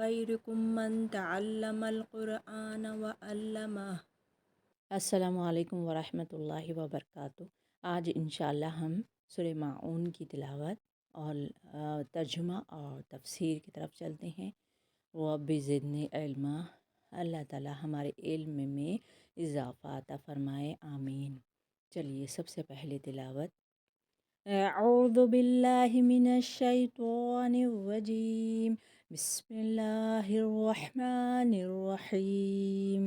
خيركم من تعلم القرآن وعلمه۔ السلام علیکم ورحمۃ اللہ وبرکاتہ۔ آج انشاءاللہ ہم سورہ ماعون کی تلاوت اور ترجمہ اور تفسیر کی طرف چلتے ہیں۔ رب زدنی علما، اللہ تعالی ہمارے علم میں اضافہ عطا فرمائے، آمین۔ چلیے سب سے پہلے تلاوت۔ اعوذ باللہ من الشیطان الرجیم، بسم اللہ الرحمن الرحیم۔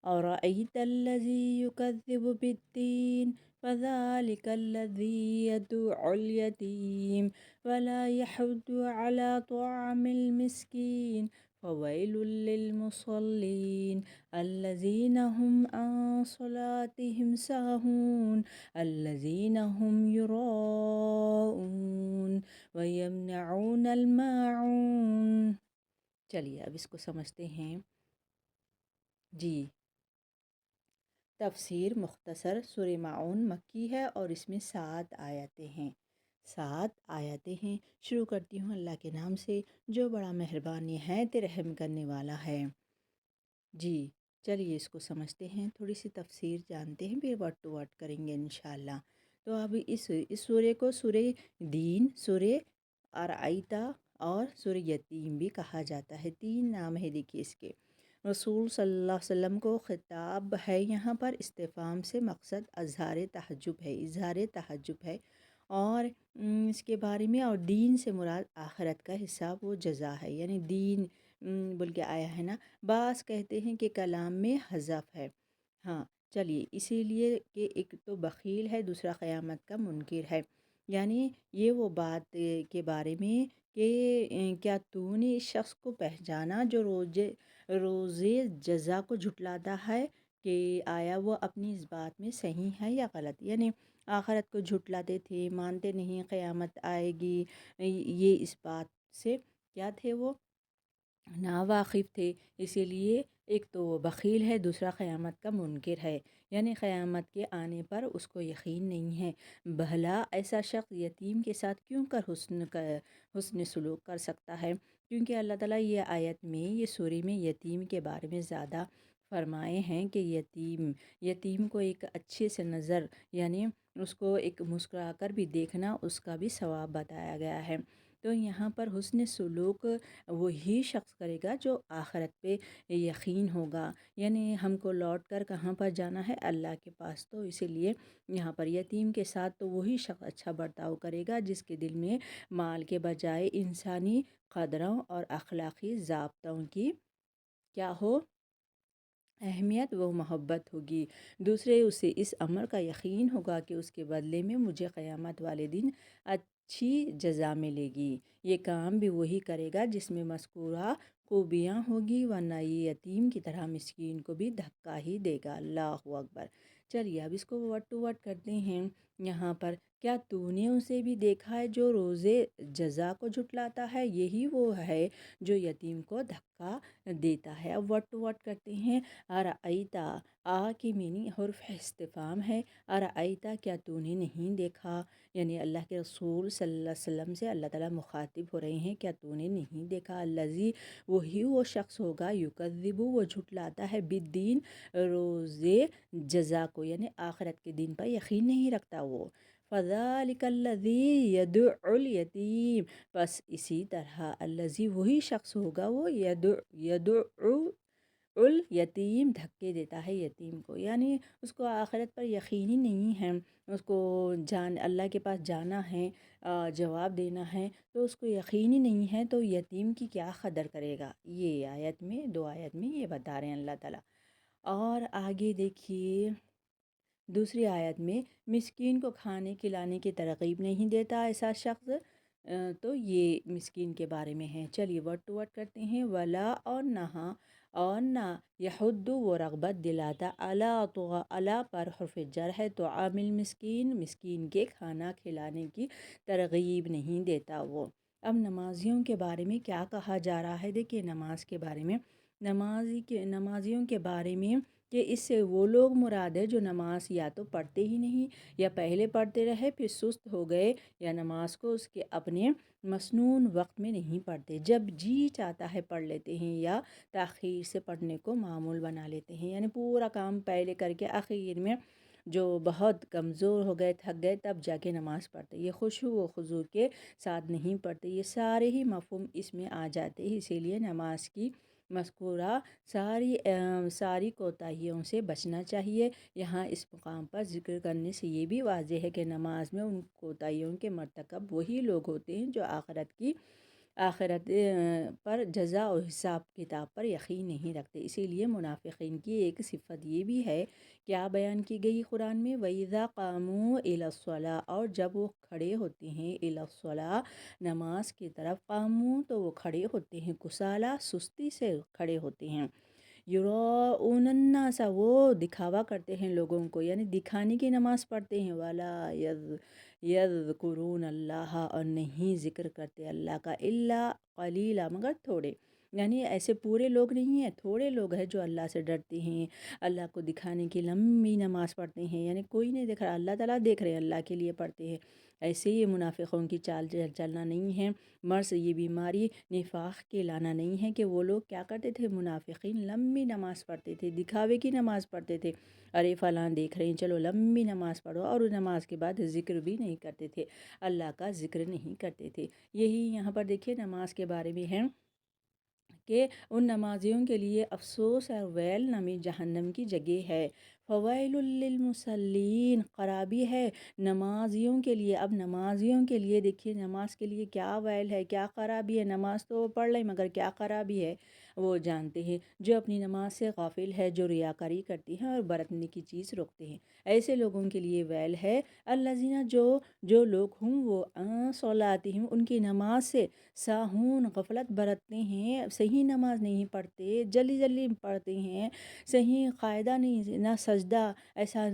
أرأيت الذي يكذب بالدين فذلك الذي يدع اليتيم ولا يحض على طعام المسكين فويل للمصلين الذين هم عن صلاتهم ساهون الذين هم يراءون ويمنعون الماعون۔ چلیے اب اس کو سمجھتے ہیں جی۔ تفسیر مختصر۔ سورہ ماعون مکی ہے اور اس میں 7 آیتیں ہیں۔ 7 آیتیں ہیں۔ شروع کرتی ہوں اللہ کے نام سے جو بڑا مہربان نہایت رحم کرنے والا ہے۔ جی چلیے اس کو سمجھتے ہیں، تھوڑی سی تفسیر جانتے ہیں، پھر ورڈ ٹو ورڈ کریں گے انشاءاللہ۔ تو اب اس سورہ کو سورہ دین، سورہ ارائیتا اور سورہ یتیم بھی کہا جاتا ہے۔ 3 نام ہے دیکھیے اس کے۔ رسول صلی اللہ علیہ وسلم کو خطاب ہے، یہاں پر استفہام سے مقصد اظہار تعجب ہے اور اس کے بارے میں، اور دین سے مراد آخرت کا حساب و جزا ہے، یعنی دین بول کے آیا ہے نا۔ بعض کہتے ہیں کہ کلام میں حذف ہے، ہاں چلیے، اسی لیے کہ ایک تو بخیل ہے، دوسرا قیامت کا منکر ہے، یعنی یہ وہ بات کے بارے میں کہ کیا تو نے اس شخص کو پہچانا جو روزے جزا کو جھٹلاتا ہے، کہ آیا وہ اپنی اس بات میں صحیح ہے یا غلط، یعنی آخرت کو جھٹلاتے تھے، مانتے نہیں قیامت آئے گی، یہ اس بات سے کیا تھے، وہ ناواقف تھے، اسی لیے ایک تو وہ بخیل ہے، دوسرا قیامت کا منکر ہے، یعنی قیامت کے آنے پر اس کو یقین نہیں ہے۔ بھلا ایسا شخص یتیم کے ساتھ کیوں کر حسن سلوک کر سکتا ہے؟ کیونکہ اللہ تعالیٰ یہ آیت میں، یہ سورہ میں یتیم کے بارے میں زیادہ فرمائے ہیں کہ یتیم کو ایک اچھے سے نظر، یعنی اس کو ایک مسکرا کر بھی دیکھنا، اس کا بھی ثواب بتایا گیا ہے۔ تو یہاں پر حسن سلوک وہی شخص کرے گا جو آخرت پہ یقین ہوگا، یعنی ہم کو لوٹ کر کہاں پر جانا ہے، اللہ کے پاس، تو اسی لیے یہاں پر یتیم کے ساتھ تو وہی شخص اچھا برتاؤ کرے گا جس کے دل میں مال کے بجائے انسانی قدروں اور اخلاقی ضابطوں کی کیا ہو، اہمیت و محبت ہوگی۔ دوسرے، اسے اس امر کا یقین ہوگا کہ اس کے بدلے میں مجھے قیامت والے دن اچھی جزا ملے گی۔ یہ کام بھی وہی کرے گا جس میں مذکورہ خوبیاں ہوگی، ورنہ یہ یتیم کی طرح مسکین کو بھی دھکا ہی دے گا۔ اللہ اکبر۔ چلیے اب اس کو ورڈ ٹو ورڈ کرتے ہیں۔ یہاں پر کیا تو نے اسے بھی دیکھا ہے جو روزے جزا کو جھٹلاتا ہے؟ یہی وہ ہے جو یتیم کو دھکا دیتا ہے۔ اب ورڈ ٹو ورڈ کرتے ہیں۔ ارائیتا، آ کی میننگ حرف استفہام ہے۔ ارائیتا، کیا تو نے نہیں دیکھا، یعنی اللہ کے رسول صلی اللہ علیہ وسلم سے اللہ تعالیٰ مخاطب ہو رہے ہیں، کیا تو نے نہیں دیکھا، الذی، وہی وہ شخص ہوگا، یکذب، وہ جھٹلاتا ہے، بالدین، روزے جزا کو، یعنی آخرت کے دن پر یقین نہیں رکھتا وہ۔ فذلک الذی یدع الیتیم، بس اسی طرح الذی، وہی شخص ہوگا، وہ یدع الیتیم، دھکے دیتا ہے یتیم کو، یعنی اس کو آخرت پر یقین ہی نہیں ہے، اس کو اللہ کے پاس جانا ہے، جواب دینا ہے، تو اس کو یقین ہی نہیں ہے، تو یتیم کی کیا قدر کرے گا۔ یہ آیت میں، 2 آیت میں یہ بتا رہے ہیں اللہ تعالیٰ۔ اور آگے دیکھیے دوسری آیت میں، مسکین کو کھانے کھلانے کی ترغیب نہیں دیتا ایسا شخص، تو یہ مسکین کے بارے میں ہے۔ چلیے ورڈ ٹو ورڈ کرتے ہیں۔ ولا، اور نہا، اور نہ، یحد، وہ رغبت دلاتا، علی پر حرف جر ہے، تو عامل مسکین، مسکین کے کھانا کھلانے کی ترغیب نہیں دیتا وہ۔ اب نمازیوں کے بارے میں کیا کہا جا رہا ہے، دیکھیے نماز کے بارے میں، نمازیوں کے بارے میں کہ اس سے وہ لوگ مراد ہے جو نماز یا تو پڑھتے ہی نہیں، یا پہلے پڑھتے رہے پھر سست ہو گئے، یا نماز کو اس کے اپنے مسنون وقت میں نہیں پڑھتے، جب جی چاہتا ہے پڑھ لیتے ہیں یا تاخیر سے پڑھنے کو معمول بنا لیتے ہیں، یعنی پورا کام پہلے کر کے آخر میں جو بہت کمزور ہو گئے، تھک گئے، تب جا کے نماز پڑھتے، یہ خشوع و خضوع کے ساتھ نہیں پڑھتے۔ یہ سارے ہی مفہوم اس میں آ جاتے ہیں، اسی لیے نماز کی مذکورہ ساری کوتاہیوں سے بچنا چاہیے۔ یہاں اس مقام پر ذکر کرنے سے یہ بھی واضح ہے کہ نماز میں ان کوتاہیوں کے مرتکب وہی لوگ ہوتے ہیں جو آخرت پر جزا و حساب کتاب پر یقین نہیں رکھتے۔ اسی لیے منافقین کی ایک صفت یہ بھی ہے، کیا بیان کی گئی قرآن میں، وَإِذَا قَامُوا إِلَى الصَّلَاةِ، اور جب وہ کھڑے ہوتے ہیں، إِلَى الصَّلَاةِ، نماز کی طرف، قاموا تو وہ کھڑے ہوتے ہیں، کسالى سستی سے کھڑے ہوتے ہیں، یراؤون الناس وہ دکھاوا کرتے ہیں لوگوں کو، یعنی دکھانے کی نماز پڑھتے ہیں، ولا یذکرون اللہ، اور نہیں ذکر کرتے اللہ کا، الا قلیلا مگر تھوڑے، یعنی ایسے پورے لوگ نہیں ہیں، تھوڑے لوگ ہیں جو اللہ سے ڈرتے ہیں، اللہ کو دکھانے کی لمبی نماز پڑھتے ہیں، یعنی کوئی نہیں دیکھ رہا، اللہ تعالیٰ دیکھ رہے ہیں، اللہ کے لیے پڑھتے ہیں۔ ایسے ہی منافقوں کی چال چلنا نہیں ہے، مرض یہ بیماری نفاق کے لانا نہیں ہے کہ وہ لوگ کیا کرتے تھے، منافقین لمبی نماز پڑھتے تھے، دکھاوے کی نماز پڑھتے تھے، ارے فلاں دیکھ رہے ہیں چلو لمبی نماز پڑھو، اور نماز کے بعد ذکر بھی نہیں کرتے تھے، اللہ کا ذکر نہیں کرتے تھے۔ یہی یہاں پر دیکھیے نماز کے بارے میں ہے کہ ان نمازیوں کے لیے افسوس اور ویل نامی جہنم کی جگہ ہے، فویل للمصلین، خرابی ہے نمازیوں کے لیے۔ اب نمازیوں کے لیے دیکھیے نماز کے لیے کیا ویل ہے، کیا خرابی ہے، نماز تو وہ پڑھ لیں مگر کیا خرابی ہے وہ جانتے ہیں، جو اپنی نماز سے غافل ہے، جو ریاکاری کرتی ہیں اور برتنے کی چیز روکتے ہیں، ایسے لوگوں کے لیے ویل ہے، الذین جو لوگ ہوں وہ عن صلاتہم ان کی نماز سے ساہون غفلت برتتے ہیں، صحیح نماز نہیں پڑھتے، جلدی جلدی پڑھتے ہیں، صحیح قاعدہ نہیں، نہ سجدہ، ایسا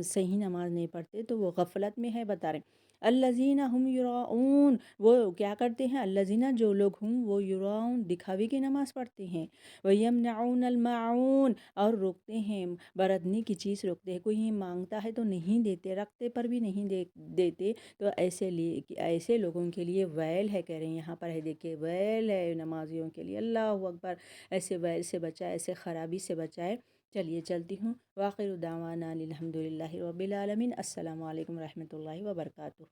صحیح نماز نہیں پڑھتے، تو وہ غفلت میں ہے، بتا رہے ہیں الذین ہم یراؤون، وہ کیا کرتے ہیں، الذین جو لوگ ہوں وہ یراؤون دکھاوے کی نماز پڑھتے ہیں، ویمنعون الماعون اور روکتے ہیں، برتنے کی چیز روکتے ہیں، کوئی مانگتا ہے تو نہیں دیتے، رکھتے پر بھی نہیں دیتے، تو ایسے لوگوں کے لیے ویل ہے، کہہ رہے ہیں یہاں پر ہے، دیکھیں ویل ہے نمازیوں کے لیے، اللہ اکبر، ایسے ویل سے بچائے، ایسے خرابی سے بچائے۔ چلیے چلتی ہوں، وآخر دعوانا الحمد للہ رب العالمین، السلام علیکم ورحمۃ اللہ وبرکاتہ۔